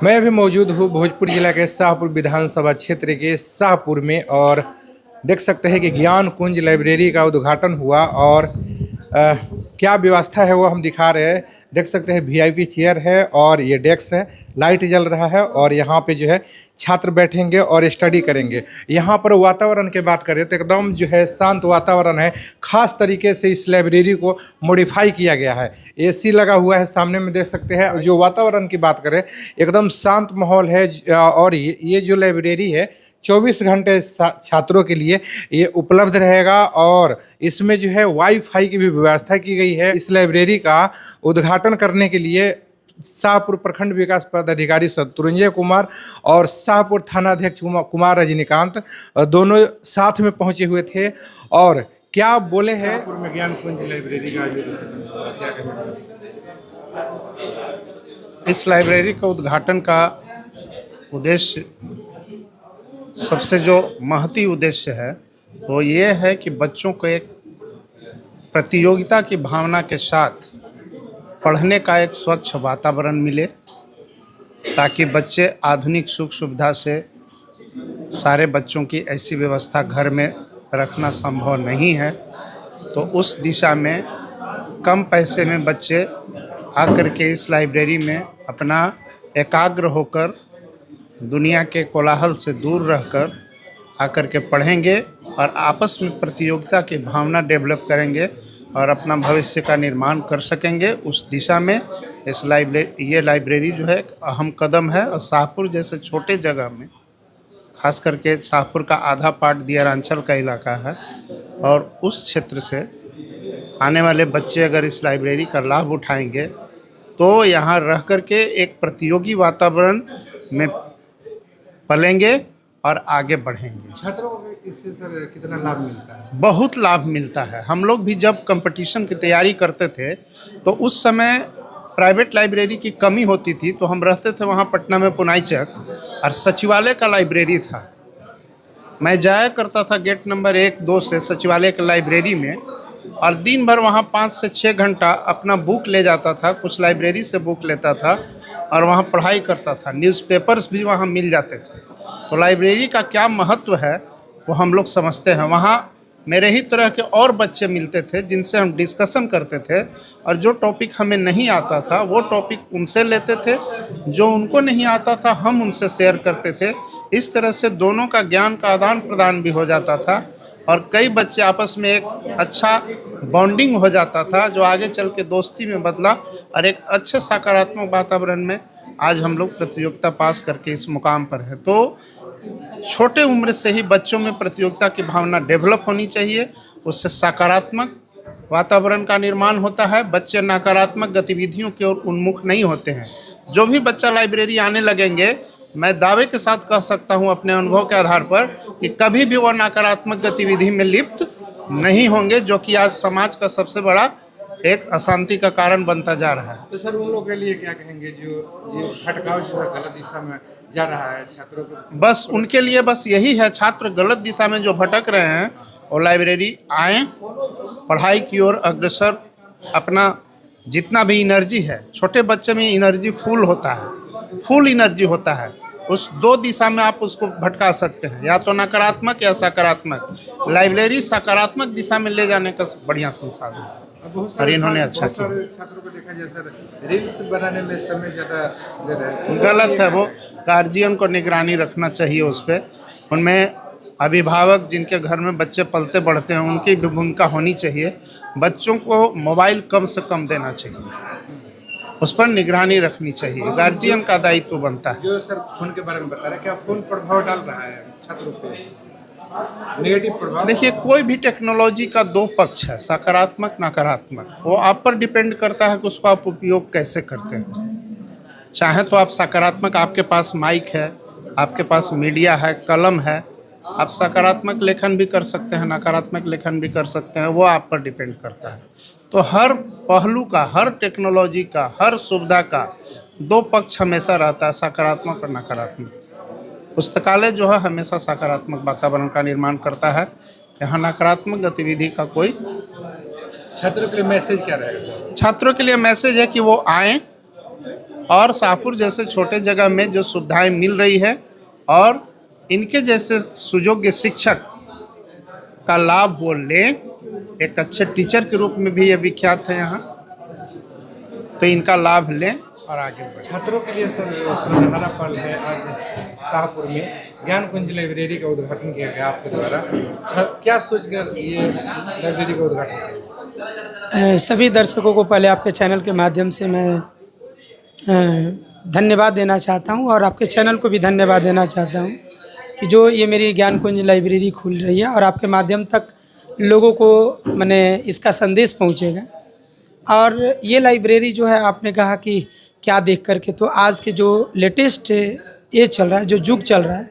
मैं अभी मौजूद हूँ भोजपुर जिला के शाहपुर विधानसभा क्षेत्र के शाहपुर में और देख सकते हैं कि ज्ञान कुंज लाइब्रेरी का उद्घाटन हुआ और क्या व्यवस्था है वो हम दिखा रहे हैं। देख सकते हैं वीआईपी चेयर है और ये डेस्क है, लाइट जल रहा है और यहाँ पे जो है छात्र बैठेंगे और स्टडी करेंगे। यहाँ पर वातावरण की बात करें तो एकदम जो है शांत वातावरण है। खास तरीके से इस लाइब्रेरी को मॉडिफाई किया गया है, एसी लगा हुआ है सामने में देख सकते हैं। जो वातावरण की बात करें एकदम शांत माहौल है और ये जो लाइब्रेरी है 24 घंटे छात्रों के लिए ये उपलब्ध रहेगा और इसमें जो है वाईफाई की भी व्यवस्था की गई है। इस लाइब्रेरी का उद्घाटन करने के लिए शाहपुर प्रखंड विकास पदाधिकारी शत्रुंजय कुमार और शाहपुर थानाध्यक्ष कुमार रजनीकांत दोनों साथ में पहुंचे हुए थे। और क्या बोले हैं ज्ञान कुंज लाइब्रेरी का क्या कहना? इस लाइब्रेरी का उद्घाटन का उद्देश्य, सबसे जो महती उद्देश्य है वो ये है कि बच्चों को एक प्रतियोगिता की भावना के साथ पढ़ने का एक स्वच्छ वातावरण मिले, ताकि बच्चे आधुनिक सुख सुविधा से, सारे बच्चों की ऐसी व्यवस्था घर में रखना संभव नहीं है, तो उस दिशा में कम पैसे में बच्चे आकर के इस लाइब्रेरी में अपना एकाग्र होकर दुनिया के कोलाहल से दूर रहकर आकर के पढ़ेंगे और आपस में प्रतियोगिता की भावना डेवलप करेंगे और अपना भविष्य का निर्माण कर सकेंगे। उस दिशा में ये लाइब्रेरी जो है एक अहम कदम है। और शाहपुर जैसे छोटे जगह में, खास करके शाहपुर का आधा पार्ट दियारांचल का इलाका है और उस क्षेत्र से आने वाले बच्चे अगर इस लाइब्रेरी का लाभ उठाएंगे तो यहाँ रह कर के एक प्रतियोगी वातावरण में पलेंगे और आगे बढ़ेंगे। छात्रों को इससे सर कितना लाभ मिलता है? बहुत लाभ मिलता है। हम लोग भी जब कंपटीशन की तैयारी करते थे तो उस समय प्राइवेट लाइब्रेरी की कमी होती थी, तो हम रहते थे वहाँ पटना में पुनाई चक, और सचिवालय का लाइब्रेरी था। मैं जाया करता था गेट नंबर 1-2 से सचिवालय के लाइब्रेरी में और दिन भर वहाँ 5 से 6 घंटा अपना बुक ले जाता था, कुछ लाइब्रेरी से बुक लेता था और वहाँ पढ़ाई करता था। न्यूज़पेपर्स भी वहाँ मिल जाते थे। तो लाइब्रेरी का क्या महत्व है वो हम लोग समझते हैं। वहाँ मेरे ही तरह के और बच्चे मिलते थे जिनसे हम डिस्कशन करते थे और जो टॉपिक हमें नहीं आता था वो टॉपिक उनसे लेते थे, जो उनको नहीं आता था हम उनसे शेयर करते थे। इस तरह से दोनों का ज्ञान का आदान प्रदान भी हो जाता था और कई बच्चे आपस में एक अच्छा बॉन्डिंग हो जाता था, जो आगे चल के दोस्ती में बदला और एक अच्छे सकारात्मक वातावरण में आज हम लोग प्रतियोगिता पास करके इस मुकाम पर है। तो छोटे उम्र से ही बच्चों में प्रतियोगिता की भावना डेवलप होनी चाहिए, उससे सकारात्मक वातावरण का निर्माण होता है। बच्चे नकारात्मक गतिविधियों की ओर उन्मुख नहीं होते हैं। जो भी बच्चा लाइब्रेरी आने लगेंगे, मैं दावे के साथ कह सकता हूं अपने अनुभव के आधार पर कि कभी भी वो नकारात्मक गतिविधि में लिप्त नहीं होंगे, जो कि आज समाज का सबसे बड़ा एक अशांति का कारण बनता जा रहा है। तो सर उन लोगों के लिए क्या कहेंगे जो भटकाव जो है गलत दिशा में जा रहा है छात्रों को? बस उनके लिए बस यही है, छात्र गलत दिशा में जो भटक रहे हैं और लाइब्रेरी आएँ, पढ़ाई की ओर अग्रसर, अपना जितना भी एनर्जी है, छोटे बच्चे में एनर्जी फुल होता है, फुल एनर्जी होता है, उस 2 दिशा में आप उसको भटका सकते हैं, या तो नकारात्मक या सकारात्मक। लाइब्रेरी सकारात्मक दिशा में ले जाने का बढ़िया संसाधन है और इन्होंने अच्छा किया। छात्रों को देखा जाए सर रील्स बनाने में समय ज़्यादा दे रहे हैं, गलत है। वो गार्जियन को निगरानी रखना चाहिए उस पर। उनमें अभिभावक जिनके घर में बच्चे पलते बढ़ते हैं उनकी भी भूमिका होनी चाहिए। बच्चों को मोबाइल कम से कम देना चाहिए, उस पर निगरानी रखनी चाहिए, गार्जियन का दायित्व बनता है। जो सर फोन के बारे में बता रहे हैं, क्या फोन प्रभाव डाल रहा है छात्रों पे, नेगेटिव प्रभाव? देखिए, कोई भी टेक्नोलॉजी का 2 पक्ष है, सकारात्मक नकारात्मक। वो आप पर डिपेंड करता है कि उसको आप उपयोग कैसे करते हैं। चाहे तो आप सकारात्मक, आपके पास माइक है, आपके पास मीडिया है, कलम है, आप सकारात्मक लेखन भी कर सकते हैं, नकारात्मक लेखन भी कर सकते हैं, वो आप पर डिपेंड करता है। तो हर पहलू का, हर टेक्नोलॉजी का, हर सुविधा का 2 पक्ष हमेशा रहता है, सकारात्मक और नकारात्मक। पुस्तकालय जो है हमेशा सकारात्मक वातावरण का निर्माण करता है। यहाँ नकारात्मक गतिविधि का कोई। छात्रों के लिए मैसेज क्या रहेगा? छात्रों के लिए मैसेज है कि वो आएँ और शाहपुर जैसे छोटे जगह में जो सुविधाएं मिल रही है और इनके जैसे सुयोग्य शिक्षक का लाभ वो लें, एक अच्छे टीचर के रूप में भी ये विख्यात है यहाँ, तो इनका लाभ लें और आगे बढ़ें। छात्रों के लिए सर सुनहरा पल है। आज शाहपुर में ज्ञान कुंज लाइब्रेरी का उद्घाटन किया गया आपके द्वारा। क्या सोचकर ये लाइब्रेरी का उद्घाटन किया? सभी दर्शकों को पहले आपके चैनल के माध्यम से मैं धन्यवाद देना चाहता हूं और आपके चैनल को भी धन्यवाद देना चाहता हूं कि जो ये मेरी ज्ञान कुंज लाइब्रेरी खुल रही है और आपके माध्यम तक लोगों को मैंने इसका संदेश पहुंचेगा। और ये लाइब्रेरी जो है, आपने कहा कि क्या देख करके, तो आज के जो लेटेस्ट ये चल रहा है, जो युग चल रहा है,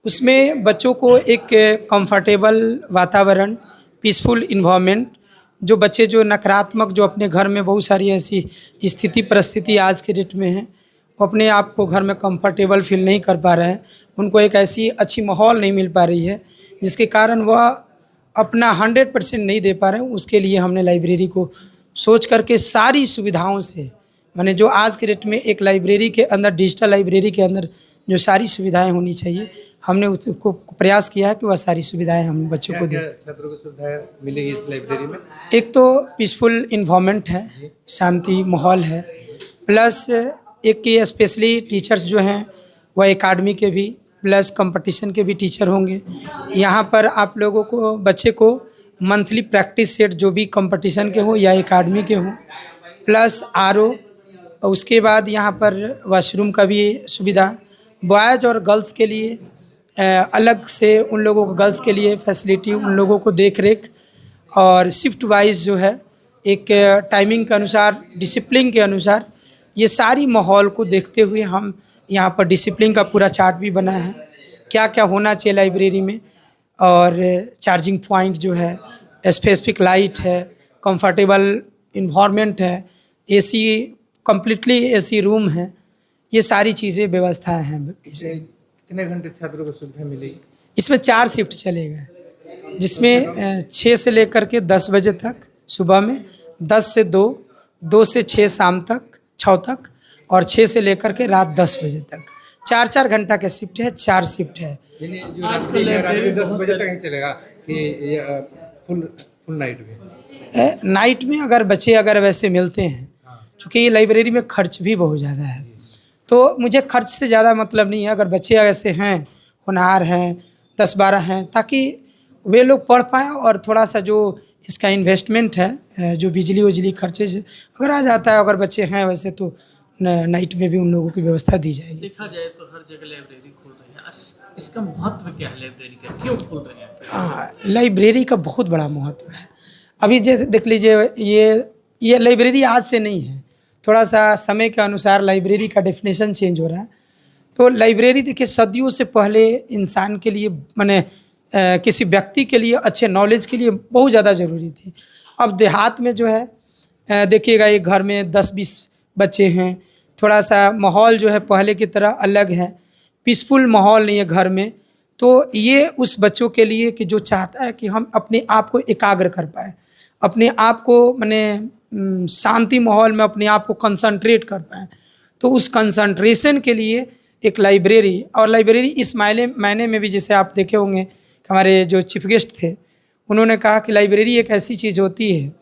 उसमें बच्चों को एक कंफर्टेबल वातावरण, पीसफुल इन्वायरमेंट, जो बच्चे जो नकारात्मक, जो अपने घर में बहुत सारी ऐसी स्थिति परिस्थिति आज के डेट में है, वो अपने आप को घर में कंफर्टेबल फील नहीं कर पा रहे हैं, उनको एक ऐसी अच्छी माहौल नहीं मिल पा रही है जिसके कारण वह अपना 100% नहीं दे पा रहे हैं। उसके लिए हमने लाइब्रेरी को सोच करके सारी सुविधाओं से, माने जो आज के डेट में एक लाइब्रेरी के अंदर, डिजिटल लाइब्रेरी के अंदर जो सारी सुविधाएं होनी चाहिए, हमने उसको प्रयास किया है कि वह सारी सुविधाएं हम बच्चों को दें। छात्रों को सुविधाएं मिलेगी इस लाइब्रेरी में? एक तो पीसफुल इन्वायरमेंट है, शांति माहौल है, प्लस एक कि स्पेशली टीचर्स जो हैं वह एकेडमी के भी प्लस कंपटीशन के भी टीचर होंगे। यहाँ पर आप लोगों को, बच्चे को मंथली प्रैक्टिस सेट जो भी कंपटीशन के हो या एकेडमी के हों, प्लस RO, उसके बाद यहाँ पर वॉशरूम का भी सुविधा, बॉयज़ और गर्ल्स के लिए अलग से, उन लोगों को गर्ल्स के लिए फैसिलिटी, उन लोगों को देख रेख, और शिफ्ट वाइज जो है एक टाइमिंग के अनुसार, डिसिप्लिन के अनुसार, ये सारी माहौल को देखते हुए हम यहाँ पर डिसिप्लिन का पूरा चार्ट भी बना है, क्या क्या होना चाहिए लाइब्रेरी में, और चार्जिंग पॉइंट जो है, स्पेसिफिक लाइट है, कंफर्टेबल इन्वायरमेंट है, AC, कम्प्लीटली AC रूम है, ये सारी चीज़ें व्यवस्थाएं हैं। कितने घंटे छात्रों को सुविधा मिलेगी? इसमें 4 शिफ्ट चलेगा, जिसमें 6 से लेकर के 10 बजे तक सुबह में, 10 से 2, 2 से 6 शाम तक, 6 तक, और 6 से लेकर के रात 10 बजे तक। 4-4 घंटा का शिफ्ट है, 4 शिफ्ट है। आज के लाइब्रेरी 10 बजे तक ही चलेगा कि फुल नाइट में? नाइट में अगर बच्चे अगर वैसे मिलते हैं, क्योंकि ये लाइब्रेरी में खर्च भी बहुत ज़्यादा है, तो मुझे खर्च से ज़्यादा मतलब नहीं है। अगर बच्चे ऐसे हैं, होनहार हैं, 10-12 हैं, ताकि वे लोग पढ़ पाएँ, और थोड़ा सा जो इसका इन्वेस्टमेंट है, जो बिजली उजली खर्चे से अगर आ जाता है, अगर बच्चे हैं वैसे, तो नाइट में भी उन लोगों की व्यवस्था दी जाएगी। देखा जाए तो हर जगह लाइब्रेरी खुल रही है, इसका महत्व क्या है लाइब्रेरी का, क्यों खुल रही है? हाँ, लाइब्रेरी का बहुत बड़ा महत्व है। अभी जैसे देख लीजिए, ये लाइब्रेरी आज से नहीं है, थोड़ा सा समय के अनुसार लाइब्रेरी का डेफिनेशन चेंज हो रहा है। तो लाइब्रेरी देखिए, सदियों से पहले इंसान के लिए, माने किसी व्यक्ति के लिए अच्छे नॉलेज के लिए बहुत ज़्यादा ज़रूरी थी। अब देहात में जो है, देखिएगा, एक घर में 10-20 बच्चे हैं, थोड़ा सा माहौल जो है पहले की तरह अलग है, पीसफुल माहौल नहीं है घर में। तो ये उस बच्चों के लिए कि जो चाहता है कि हम अपने आप को एकाग्र कर पाए, अपने आप को माने शांति माहौल में अपने आप को कंसंट्रेट कर पाएँ, तो उस कंसंट्रेशन के लिए एक लाइब्रेरी, और लाइब्रेरी इस मायने में भी, जैसे आप देखे होंगे कि हमारे जो चीफ गेस्ट थे, उन्होंने कहा कि लाइब्रेरी एक ऐसी चीज़ होती है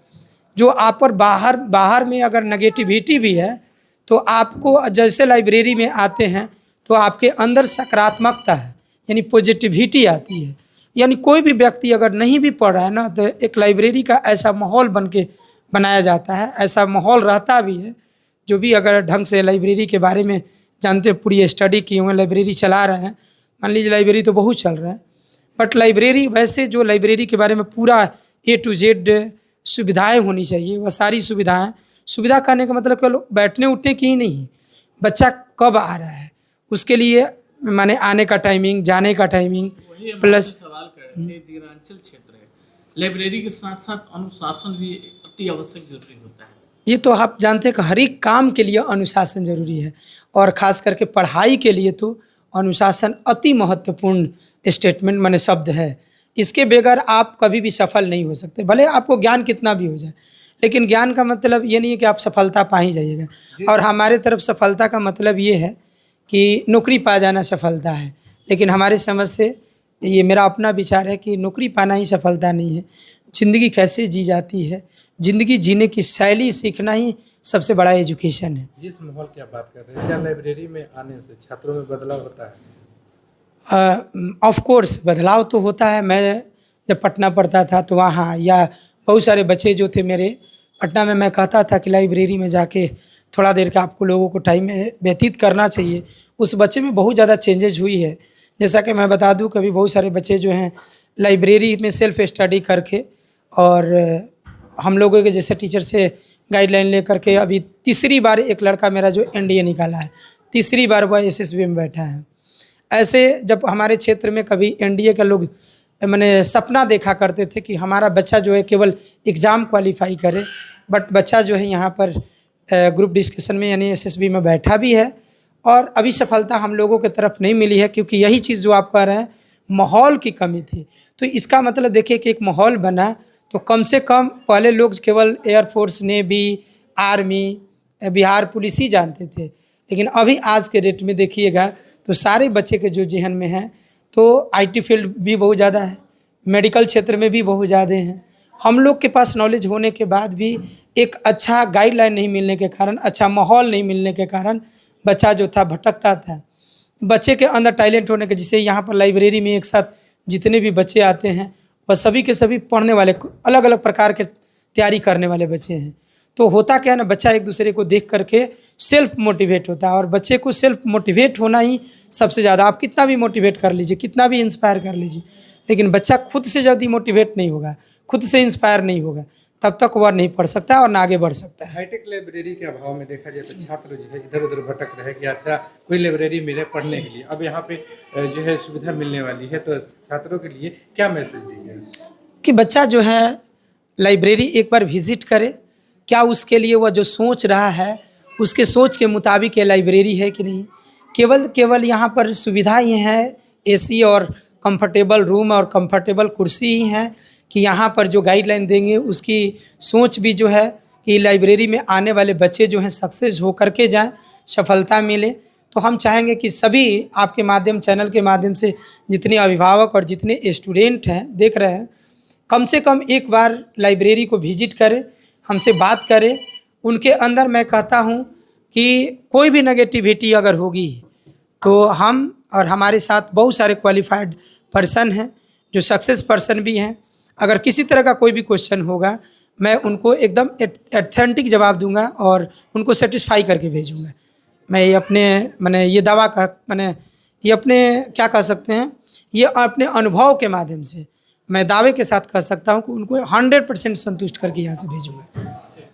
जो आप पर बाहर में अगर नेगेटिविटी भी है, तो आपको जैसे लाइब्रेरी में आते हैं तो आपके अंदर सकारात्मकता है, यानी पॉजिटिविटी आती है। यानी कोई भी व्यक्ति अगर नहीं भी पढ़ रहा है ना, तो एक लाइब्रेरी का ऐसा माहौल बनाया जाता है, ऐसा माहौल रहता भी है। जो भी अगर ढंग से लाइब्रेरी के बारे में जानते, पूरी स्टडी किए हुए, लाइब्रेरी चला रहे हैं, मान लीजिए लाइब्रेरी तो बहुत चल रहा है, बट लाइब्रेरी वैसे जो लाइब्रेरी के बारे में पूरा A to Z सुविधाएं होनी चाहिए, वह सारी सुविधा करने का मतलब केवल बैठने उठने की ही नहीं, बच्चा कब आ रहा है उसके लिए, माने आने का टाइमिंग, जाने का टाइमिंग, प्लस सवाल कर रहे थे, दीरांचल क्षेत्र है, लाइब्रेरी के साथ साथ अनुशासन भी अति आवश्यक जरूरी होता है। ये तो आप जानते हैं कि हर एक काम के लिए अनुशासन जरूरी है, और ख़ास करके पढ़ाई के लिए तो अनुशासन अति महत्वपूर्ण स्टेटमेंट, माने शब्द है। इसके बगैर आप कभी भी सफल नहीं हो सकते, भले आपको ज्ञान कितना भी हो जाए, लेकिन ज्ञान का मतलब ये नहीं है कि आप सफलता पा ही जाइएगा। और हमारे तरफ सफलता का मतलब ये है कि नौकरी पा जाना सफलता है, लेकिन हमारे समझ से ये मेरा अपना विचार है कि नौकरी पाना ही सफलता नहीं है। ज़िंदगी कैसे जी जाती है, ज़िंदगी जीने की शैली सीखना ही सबसे बड़ा एजुकेशन है। जिस माहौल की आप बात कर रहे हैं, क्या लाइब्रेरी में आने से छात्रों में बदलाव होता है? ऑफ कोर्स बदलाव तो होता है। मैं जब पटना पढ़ता था तो वहाँ या बहुत सारे बच्चे जो थे मेरे पटना में, मैं कहता था कि लाइब्रेरी में जाके थोड़ा देर का आपको लोगों को टाइम व्यतीत करना चाहिए। उस बच्चे में बहुत ज़्यादा चेंजेज हुई है। जैसा कि मैं बता दूं, कभी बहुत सारे बच्चे जो हैं लाइब्रेरी में सेल्फ स्टडी करके और हम लोगों के जैसे टीचर से गाइडलाइन लेकर के अभी तीसरी बार एक लड़का मेरा जो एनडीए निकाला है, तीसरी बार वह एसएसबी में बैठा है। ऐसे जब हमारे क्षेत्र में कभी एनडीए के लोग मैंने सपना देखा करते थे कि हमारा बच्चा जो है केवल एग्ज़ाम क्वालिफाई करे, बट बच्चा जो है यहाँ पर ग्रुप डिस्कशन में यानी एसएसबी में बैठा भी है। और अभी सफलता हम लोगों के तरफ नहीं मिली है, क्योंकि यही चीज़ जो आप कह रहे हैं, माहौल की कमी थी। तो इसका मतलब देखिए कि एक माहौल बना तो कम से कम पहले लोग केवल air force, navy, army, Bihar police ही जानते थे, लेकिन अभी आज के डेट में देखिएगा तो सारे बच्चे के जो जहन में है तो आईटी फील्ड भी बहुत ज़्यादा है, मेडिकल क्षेत्र में भी बहुत ज़्यादा हैं। हम लोग के पास नॉलेज होने के बाद भी एक अच्छा गाइडलाइन नहीं मिलने के कारण, अच्छा माहौल नहीं मिलने के कारण बच्चा जो था भटकता था। बच्चे के अंदर टैलेंट होने के, जिसे यहाँ पर लाइब्रेरी में एक साथ जितने भी बच्चे आते हैं वह सभी के सभी पढ़ने वाले, अलग अलग प्रकार के तैयारी करने वाले बच्चे हैं। तो होता क्या है ना, बच्चा एक दूसरे को देख करके सेल्फ मोटिवेट होता है, और बच्चे को सेल्फ मोटिवेट होना ही सबसे ज़्यादा। आप कितना भी मोटिवेट कर लीजिए, कितना भी इंस्पायर कर लीजिए, लेकिन बच्चा खुद से जल्दी मोटिवेट नहीं होगा, खुद से इंस्पायर नहीं होगा, तब तक वह नहीं पढ़ सकता और ना आगे बढ़ सकता है। हाईटेक लाइब्रेरी के अभाव में देखा जाए तो छात्र जो है इधर उधर भटक रहे कि अच्छा कोई लाइब्रेरी मिले पढ़ने के लिए। अब यहाँ पे जो है सुविधा मिलने वाली है, तो छात्रों के लिए क्या मैसेज दीजिए? कि बच्चा जो है लाइब्रेरी एक बार विजिट करे, क्या उसके लिए वह जो सोच रहा है उसके सोच के मुताबिक ये लाइब्रेरी है कि नहीं। केवल यहाँ पर सुविधा ही है, एसी और कंफर्टेबल रूम और कंफर्टेबल कुर्सी ही हैं कि यहाँ पर जो गाइडलाइन देंगे उसकी सोच भी जो है कि लाइब्रेरी में आने वाले बच्चे जो हैं सक्सेस हो करके जाएं, सफलता मिले। तो हम चाहेंगे कि सभी आपके माध्यम, चैनल के माध्यम से जितने अभिभावक और जितने स्टूडेंट हैं देख रहे हैं, कम से कम एक बार लाइब्रेरी को विजिट करें, हमसे बात करें। उनके अंदर मैं कहता हूँ कि कोई भी नेगेटिविटी अगर होगी तो हम और हमारे साथ बहुत सारे क्वालिफाइड पर्सन हैं जो सक्सेस पर्सन भी हैं। अगर किसी तरह का कोई भी क्वेश्चन होगा, मैं उनको एकदम ऑथेंटिक जवाब दूंगा और उनको सेटिस्फाई करके भेजूंगा। मैं ये अपने ये दावा का ये अपने क्या कह सकते हैं, ये अपने अनुभव के माध्यम से मैं दावे के साथ कह सकता हूँ कि उनको 100% संतुष्ट करके यहाँ से भेजूंगा।